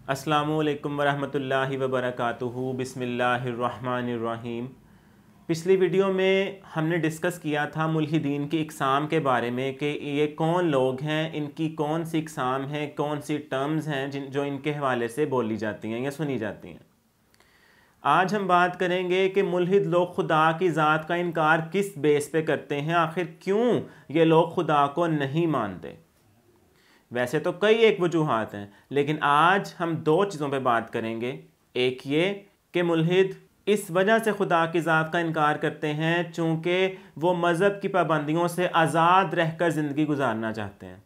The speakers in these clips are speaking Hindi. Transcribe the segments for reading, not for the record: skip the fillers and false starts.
अस्सलामुअलैकुम वरहमतुल्लाहि वबरकातुहू। बिस्मिल्लाहिर्रहमानिर्रहीम। पिछली वीडियो में हमने डिस्कस किया था मुल्हिदीन की इक़साम के बारे में कि ये कौन लोग हैं, इनकी कौन सी इक़साम है, कौन सी टर्म्स हैं जो इनके हवाले से बोली जाती हैं या सुनी जाती हैं। आज हम बात करेंगे कि मुल्हिद लोग खुदा की ज़ात का इनकार किस बेस पे करते हैं, आखिर क्यों ये लोग खुदा को नहीं मानते। वैसे तो कई एक वजूहात हैं, लेकिन आज हम दो चीज़ों पे बात करेंगे। एक ये कि मुल्हिद इस वजह से खुदा की ज़ात का इनकार करते हैं चूँकि वो मज़हब की पाबंदियों से आज़ाद रहकर ज़िंदगी गुजारना चाहते हैं,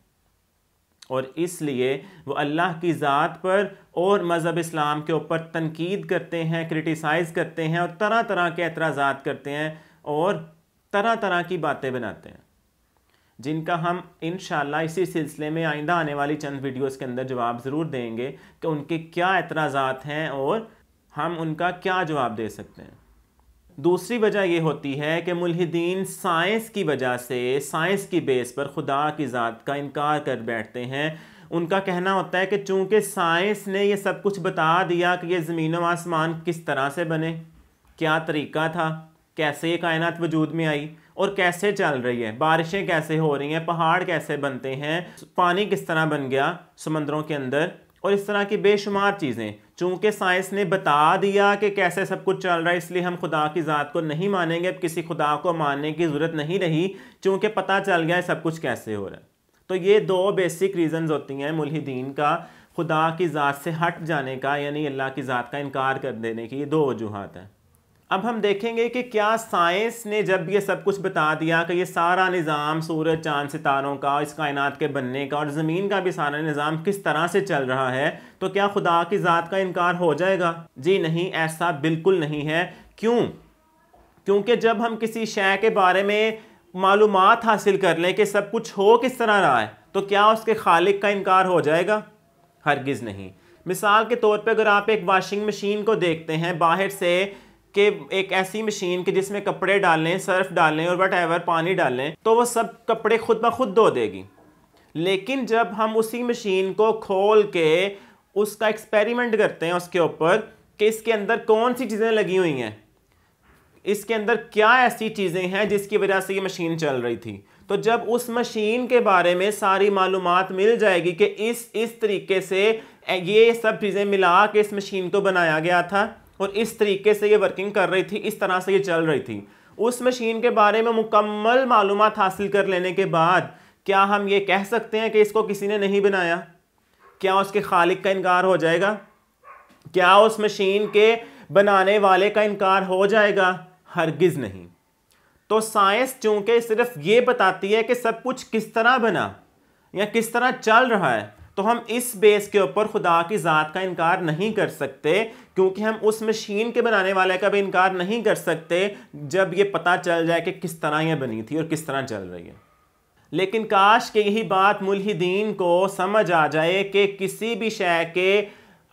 और इसलिए वो अल्लाह की ज़ात पर और मज़हब इस्लाम के ऊपर तनकीद करते हैं, क्रिटिसाइज़ करते हैं और तरह तरह के एतराज़ात करते हैं और तरह तरह की बातें बनाते हैं, जिनका हम इंशाअल्लाह इसी सिलसिले में आइंदा आने वाली चंद वीडियोस के अंदर जवाब ज़रूर देंगे कि उनके क्या एतराज़ात हैं और हम उनका क्या जवाब दे सकते हैं। दूसरी वजह यह होती है कि मुल्हिदीन साइंस की वजह से, साइंस की बेस पर खुदा की ज़ात का इनकार कर बैठते हैं। उनका कहना होता है कि चूँकि साइंस ने ये सब कुछ बता दिया कि ये ज़मीन व आसमान किस तरह से बने, क्या तरीका था, कैसे ये कायनात वजूद में आई और कैसे चल रही है, बारिशें कैसे हो रही हैं, पहाड़ कैसे बनते हैं, पानी किस तरह बन गया समंदरों के अंदर, और इस तरह की बेशुमार चीज़ें। चूँकि साइंस ने बता दिया कि कैसे सब कुछ चल रहा है, इसलिए हम खुदा की ज़ात को नहीं मानेंगे। अब किसी खुदा को मानने की ज़रूरत नहीं रही, चूँकि पता चल गया है सब कुछ कैसे हो रहा है। तो ये दो बेसिक रीज़न्स होती हैं मुल्हिदीन का खुदा की ज़ात से हट जाने का, यानी अल्लाह की ज़ात का इनकार कर देने की। ये दो वजूहात हैं। अब हम देखेंगे कि क्या साइंस ने जब ये सब कुछ बता दिया कि ये सारा निज़ाम सूरज चांद सितारों का, इस कायनात के बनने का और ज़मीन का भी सारा निज़ाम किस तरह से चल रहा है, तो क्या खुदा की ज़ात का इनकार हो जाएगा? जी नहीं, ऐसा बिल्कुल नहीं है। क्यों? क्योंकि जब हम किसी शय के बारे में मालूमात हासिल कर लें कि सब कुछ हो किस तरह रहा है, तो क्या उसके खालिक का इनकार हो जाएगा? हरगिज़ नहीं। मिसाल के तौर पर अगर आप एक वॉशिंग मशीन को देखते हैं बाहर से, कि एक ऐसी मशीन कि जिसमें कपड़े डालें, सर्फ डालें और वट पानी डालें, तो वो सब कपड़े खुद ब खुद धो देगी। लेकिन जब हम उसी मशीन को खोल के उसका एक्सपेरिमेंट करते हैं उसके ऊपर कि इसके अंदर कौन सी चीज़ें लगी हुई हैं, इसके अंदर क्या ऐसी चीज़ें हैं जिसकी वजह से ये मशीन चल रही थी, तो जब उस मशीन के बारे में सारी मालूमात मिल जाएगी कि इस तरीके से ये सब चीज़ें मिला के इस मशीन को बनाया गया था और इस तरीके से ये वर्किंग कर रही थी, इस तरह से ये चल रही थी, उस मशीन के बारे में मुकम्मल मालूमात हासिल कर लेने के बाद क्या हम ये कह सकते हैं कि इसको किसी ने नहीं बनाया? क्या उसके खालिक का इनकार हो जाएगा? क्या उस मशीन के बनाने वाले का इनकार हो जाएगा? हरगिज़ नहीं। तो साइंस चूंकि सिर्फ ये बताती है कि सब कुछ किस तरह बना या किस तरह चल रहा है, तो हम इस बेस के ऊपर खुदा की ज़ात का इनकार नहीं कर सकते, क्योंकि हम उस मशीन के बनाने वाले का भी इनकार नहीं कर सकते जब ये पता चल जाए कि किस तरह ये बनी थी और किस तरह चल रही है। लेकिन काश कि यही बात मुल्हिदीन को समझ आ जाए कि किसी भी शय के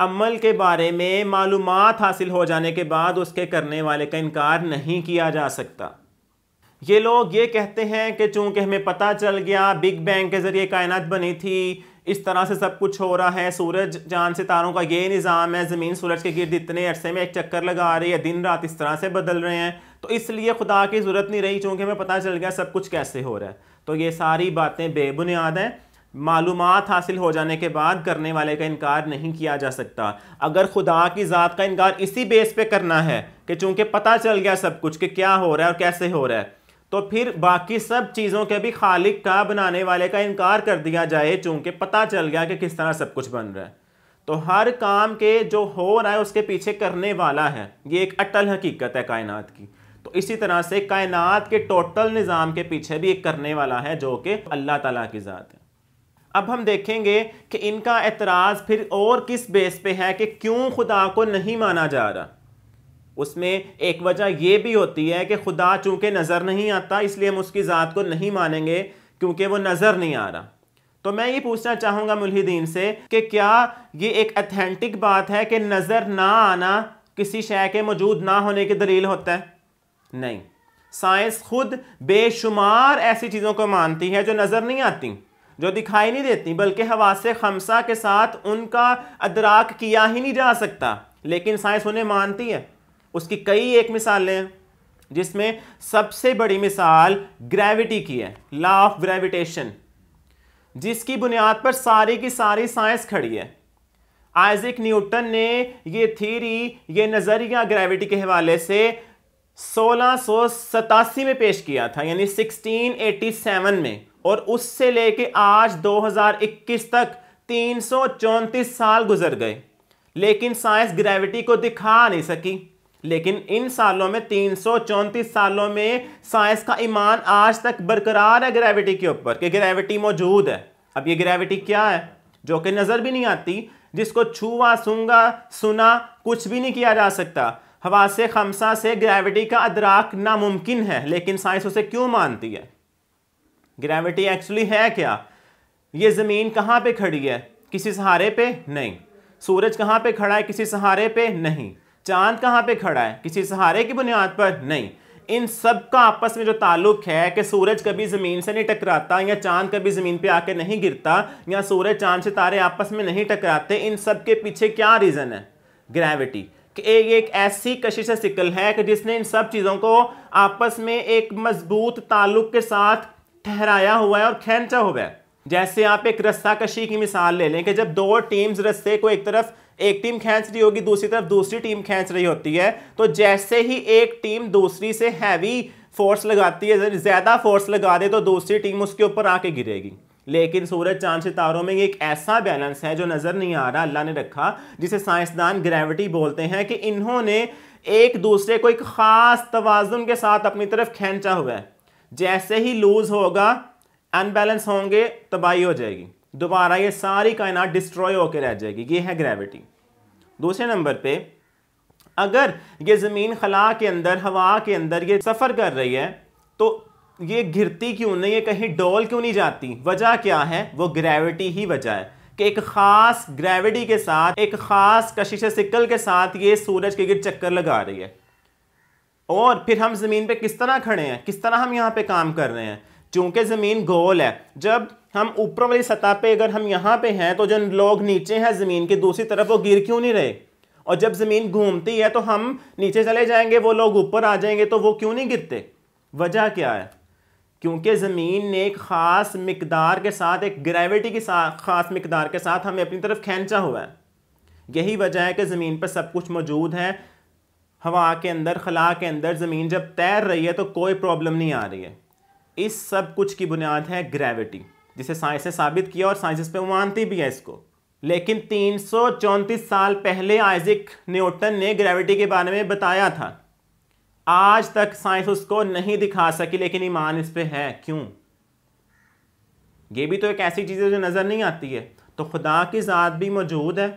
अमल के बारे में मालूमात हासिल हो जाने के बाद उसके करने वाले का इनकार नहीं किया जा सकता। ये लोग ये कहते हैं कि चूंकि हमें पता चल गया बिग बैंग के ज़रिए कायनात बनी थी, इस तरह से सब कुछ हो रहा है, सूरज चांद सितारों का ये निज़ाम है, ज़मीन सूरज के गिर्द इतने अरसे में एक चक्कर लगा रही है, दिन रात इस तरह से बदल रहे हैं, तो इसलिए खुदा की ज़रूरत नहीं रही चूँकि हमें पता चल गया सब कुछ कैसे हो रहा है। तो ये सारी बातें बेबुनियाद हैं। मालूमात हासिल हो जाने के बाद करने वाले का इनकार नहीं किया जा सकता। अगर खुदा की ज़ात का इनकार इसी बेस पे करना है कि चूँकि पता चल गया सब कुछ कि क्या हो रहा है और कैसे हो रहा है, तो फिर बाकी सब चीज़ों के भी खालिक का, बनाने वाले का इनकार कर दिया जाए चूँकि पता चल गया कि किस तरह सब कुछ बन रहा है। तो हर काम के जो हो रहा है उसके पीछे करने वाला है, ये एक अटल हकीकत है कायनात की। तो इसी तरह से कायनात के टोटल निज़ाम के पीछे भी एक करने वाला है जो कि अल्लाह ताला की ज़ात है। अब हम देखेंगे कि इनका एतराज़ फिर और किस बेस पे है कि क्यों खुदा को नहीं माना जा रहा। उसमें एक वजह यह भी होती है कि खुदा चूंकि नज़र नहीं आता, इसलिए हम उसकी ज़ात को नहीं मानेंगे क्योंकि वो नज़र नहीं आ रहा। तो मैं ये पूछना चाहूँगा मुल्हिदीन से कि क्या ये एक अथेंटिक बात है कि नज़र ना आना किसी शय के मौजूद ना होने की दलील होता है? नहीं। साइंस खुद बेशुमार ऐसी चीज़ों को मानती है जो नज़र नहीं आती, जो दिखाई नहीं देती, बल्कि हवासे खमसा के साथ उनका अदराक किया ही नहीं जा सकता, लेकिन साइंस उन्हें मानती है। उसकी कई एक मिसालें हैं, जिसमें सबसे बड़ी मिसाल ग्रेविटी की है, लॉ ऑफ ग्रेविटेशन, जिसकी बुनियाद पर सारी की सारी साइंस खड़ी है। आइजैक न्यूटन ने ये थ्योरी, ये नज़रिया ग्रेविटी के हवाले से 1687 में पेश किया था, यानी 1687 में, और उससे लेके आज 2021 तक 334 साल गुजर गए, लेकिन साइंस ग्रेविटी को दिखा नहीं सकी। लेकिन इन सालों में, 334 सालों में, साइंस का ईमान आज तक बरकरार है ग्रेविटी के ऊपर कि ग्रेविटी मौजूद है। अब ये ग्रेविटी क्या है, जो कि नज़र भी नहीं आती, जिसको छुआ सूंगा सुना कुछ भी नहीं किया जा सकता। हवासे खमसा से ग्रेविटी का अदराक नामुमकिन है, लेकिन साइंस उसे क्यों मानती है? ग्रेविटी एक्चुअली है क्या? ये ज़मीन कहाँ पे खड़ी है? किसी सहारे पे नहीं। सूरज कहाँ पे खड़ा है? किसी सहारे पे नहीं। चांद कहाँ पे खड़ा है? किसी सहारे की बुनियाद पर नहीं। इन सब का आपस में जो ताल्लुक है कि सूरज कभी ज़मीन से नहीं टकराता, या चांद कभी ज़मीन पे आके नहीं गिरता, या सूरज चांद सितारे आपस में नहीं टकराते, इन सब के पीछे क्या रीज़न है? ग्रेविटी। कि एक ऐसी कशिश सिकल है कि जिसने इन सब चीज़ों को आपस में एक मजबूत ताल्लुक के साथ ठहराया हुआ है और खींचा हुआ है। जैसे आप एक रस्सा कशी की मिसाल ले लें कि जब दो टीम्स रस्से को एक तरफ एक टीम खींच रही होगी, दूसरी तरफ दूसरी टीम खींच रही होती है, तो जैसे ही एक टीम दूसरी से हैवी फोर्स लगाती है, ज़्यादा फोर्स लगा दे, तो दूसरी टीम उसके ऊपर आके गिरेगी। लेकिन सूरज चांद सितारों में एक ऐसा बैलेंस है जो नज़र नहीं आ रहा, अल्लाह ने रखा, जिसे साइंसदान ग्रेविटी बोलते हैं, कि इन्होंने एक दूसरे को एक ख़ास तवाज़ुन के साथ अपनी तरफ खींचा हुआ है। जैसे ही लूज़ होगा, अनबैलेंस होंगे, तबाही हो जाएगी, दोबारा ये सारी कायनात डिस्ट्रॉय होकर रह जाएगी। ये है ग्रेविटी। दूसरे नंबर पे, अगर ये ज़मीन खला के अंदर, हवा के अंदर ये सफ़र कर रही है, तो ये गिरती क्यों नहीं, ये कहीं डोल क्यों नहीं जाती? वजह क्या है? वो ग्रेविटी ही वजह है कि एक ख़ास ग्रेविटी के साथ, एक ख़ास कशिश सिकल के साथ ये सूरज के गिर्द चक्कर लगा रही है। और फिर हम ज़मीन पे किस तरह खड़े हैं, किस तरह हम यहाँ पे काम कर रहे हैं? चूँकि ज़मीन गोल है, जब हम ऊपर वाली सतह पे अगर हम यहाँ पे हैं, तो जो लोग नीचे हैं ज़मीन की दूसरी तरफ, वो गिर क्यों नहीं रहे? और जब ज़मीन घूमती है तो हम नीचे चले जाएंगे, वो लोग ऊपर आ जाएंगे, तो वो क्यों नहीं गिरते? वजह क्या है? क्योंकि ज़मीन ने एक ख़ास मिकदार के साथ, एक ग्रेविटी की ख़ास मिकदार के साथ हमें अपनी तरफ खींचा हुआ है। यही वजह है कि ज़मीन पर सब कुछ मौजूद है। हवा के अंदर, खला के अंदर ज़मीन जब तैर रही है तो कोई प्रॉब्लम नहीं आ रही है। इस सब कुछ की बुनियाद है ग्रेविटी, जिसे साइंस ने साबित किया और साइंस इस पे मानती भी है इसको। लेकिन 334 साल पहले आइजैक न्यूटन ने ग्रेविटी के बारे में बताया था। आज तक साइंस उसको नहीं दिखा सकी, लेकिन ईमान इस पे है। क्यों? ये भी तो एक ऐसी चीज़ है जो नज़र नहीं आती है। तो खुदा की ज़ात भी मौजूद है,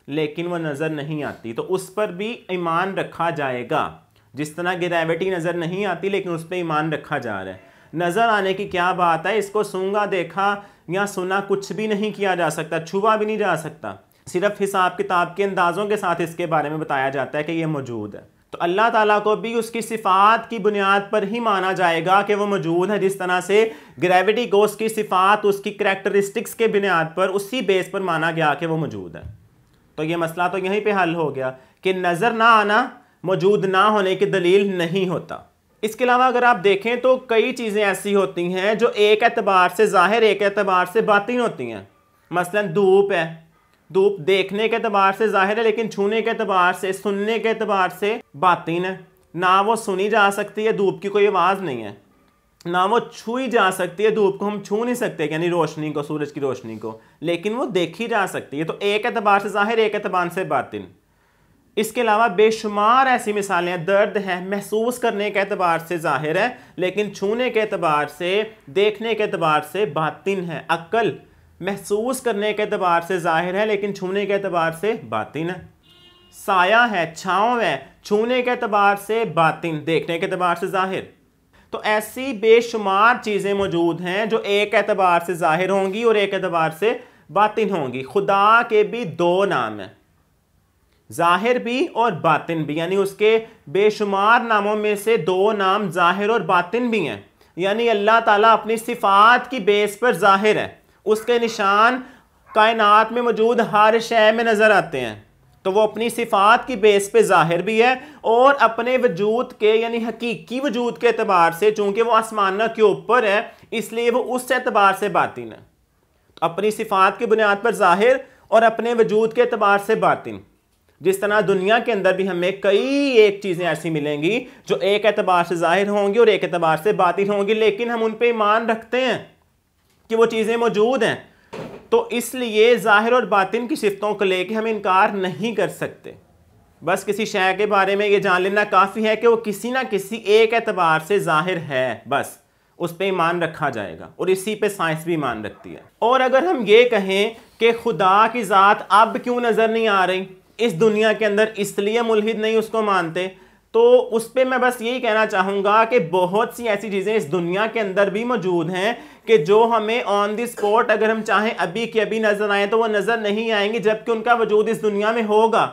लेकिन वह नज़र नहीं आती, तो उस पर भी ईमान रखा जाएगा। जिस तरह ग्रेविटी नज़र नहीं आती, लेकिन उस पर ईमान रखा जा रहा है। नज़र आने की क्या बात है? इसको सूंघा, देखा या सुना कुछ भी नहीं किया जा सकता, छुआ भी नहीं जा सकता। सिर्फ हिसाब किताब के अंदाज़ों के साथ इसके बारे में बताया जाता है कि यह मौजूद है। तो अल्लाह ताला को भी उसकी सिफ़ात की बुनियाद पर ही माना जाएगा कि वो मौजूद है। जिस तरह से ग्रेविटी को उसकी सिफ़ात, उसकी करैक्टरिस्टिक्स के बुनियाद पर, उसी बेस पर माना गया कि वो मौजूद है। तो ये मसला तो यहीं पे हल हो गया कि नज़र ना आना मौजूद ना होने की दलील नहीं होता। इसके अलावा अगर आप देखें तो कई चीज़ें ऐसी होती हैं जो एक एतबार से ज़ाहिर, एक एतबार से बातिन होती हैं। मसलन धूप है, धूप देखने के एतबार से ज़ाहिर है, लेकिन छूने के एतबार से, सुनने के एतबार से बातिन है। ना वो सुनी जा सकती है, धूप की कोई आवाज़ नहीं है, ना वो छुई जा सकती है, धूप को हम छू नहीं सकते, यानी रोशनी को, सूरज की रोशनी को, लेकिन वो देखी जा सकती है। तो एक एतबार से ज़ाहिर, एक एतबार से बातिन। इसके अलावा बेशुमार ऐसी मिसालें हैं। दर्द है, महसूस करने के एतबार से ज़ाहिर है, लेकिन छूने के एतबार से, देखने के एतबार से बातिन है। अक्ल महसूस करने के एतबार से ज़ाहिर है, लेकिन छूने के एतबार से बातिन है। साया है, छाँव है, छूने के एतबार से बातिन, देखने के एतबार से ज़ाहिर। तो ऐसी बेशुमार चीज़ें मौजूद हैं जो एक एतबार से ज़ाहिर होंगी और एक एतबार से बातिन होंगी। खुदा के भी दो नाम हैं, ज़ाहिर भी और बातिन भी, यानी उसके बेशुमार नामों में से दो नाम ज़ाहिर और बातिन भी हैं। यानी अल्लाह ताला अपनी सिफ़ात की बेस पर ज़ाहिर है, उसके निशान कायनात में मौजूद हर शय में नज़र आते हैं। तो वो अपनी सिफात की बेस पे ज़ाहिर भी है और अपने वजूद के यानी हकीकी वजूद के एतबार से, चूँकि वो आसमाना के ऊपर है इसलिए वो उस एतबार से बातिन है। अपनी सिफात की बुनियाद पर ज़ाहिर और अपने वजूद के एतबार से बातिन। जिस तरह दुनिया के अंदर भी हमें कई एक चीज़ें ऐसी मिलेंगी जो एक एतबार से ज़ाहिर होंगी और एक एतबार से बातिन होंगी, लेकिन हम उन पर ईमान रखते हैं कि वो चीज़ें मौजूद हैं। तो इसलिए ज़ाहिर और बातिन की सिफ़तों को लेके हम इनकार नहीं कर सकते। बस किसी शय के बारे में ये जान लेना काफ़ी है कि वो किसी ना किसी एक एतबार से ज़ाहिर है, बस उस पर ईमान रखा जाएगा और इसी पे साइंस भी ईमान रखती है। और अगर हम ये कहें कि खुदा की ज़ात अब क्यों नज़र नहीं आ रही इस दुनिया के अंदर, इसलिए मुल्हिद नहीं उसको मानते, तो उस पर मैं बस यही कहना चाहूँगा कि बहुत सी ऐसी चीज़ें इस दुनिया के अंदर भी मौजूद हैं कि जो हमें ऑन द स्पॉट अगर हम चाहें अभी के अभी नज़र आए तो वो नज़र नहीं आएंगी, जबकि उनका वजूद इस दुनिया में होगा।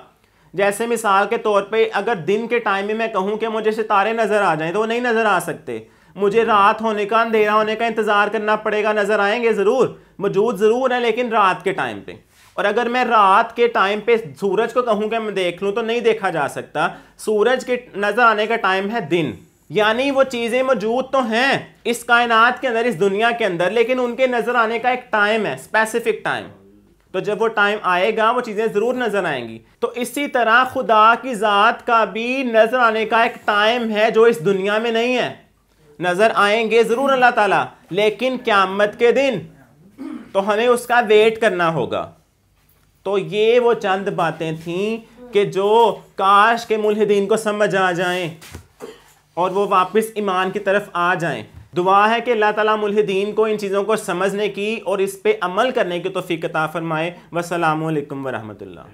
जैसे मिसाल के तौर पे अगर दिन के टाइम में मैं कहूँ कि मुझे सितारे नज़र आ जाएं तो वो नहीं नज़र आ सकते। मुझे रात होने का, अंधेरा होने का इंतज़ार करना पड़ेगा। नज़र आएंगे ज़रूर, मौजूद ज़रूर है, लेकिन रात के टाइम पे। और अगर मैं रात के टाइम पे सूरज को कहूँ कि मैं देख लूँ तो नहीं देखा जा सकता। सूरज के नज़र आने का टाइम है दिन। यानी वो चीज़ें मौजूद तो हैं इस कायनात के अंदर, इस दुनिया के अंदर, लेकिन उनके नज़र आने का एक टाइम है, स्पेसिफिक टाइम। तो जब वो टाइम आएगा वो चीज़ें ज़रूर नज़र आएंगी। तो इसी तरह खुदा की ज़ात का भी नज़र आने का एक टाइम है जो इस दुनिया में नहीं है। नज़र आएंगे ज़रूर अल्लाह ताला, लेकिन क़यामत के दिन तो हमें उसका वेट करना होगा। तो ये वो चंद बातें थीं कि जो काश के मुल्हिदीन को समझ आ जाएं और वो वापस ईमान की तरफ आ जाएं। दुआ है कि अल्लाह ताला मुल्हिदीन को इन चीज़ों को समझने की और इस पे अमल करने की तौफीक अता फरमाए। वस्सलामु अलैकुम वरहमतुल्लाह।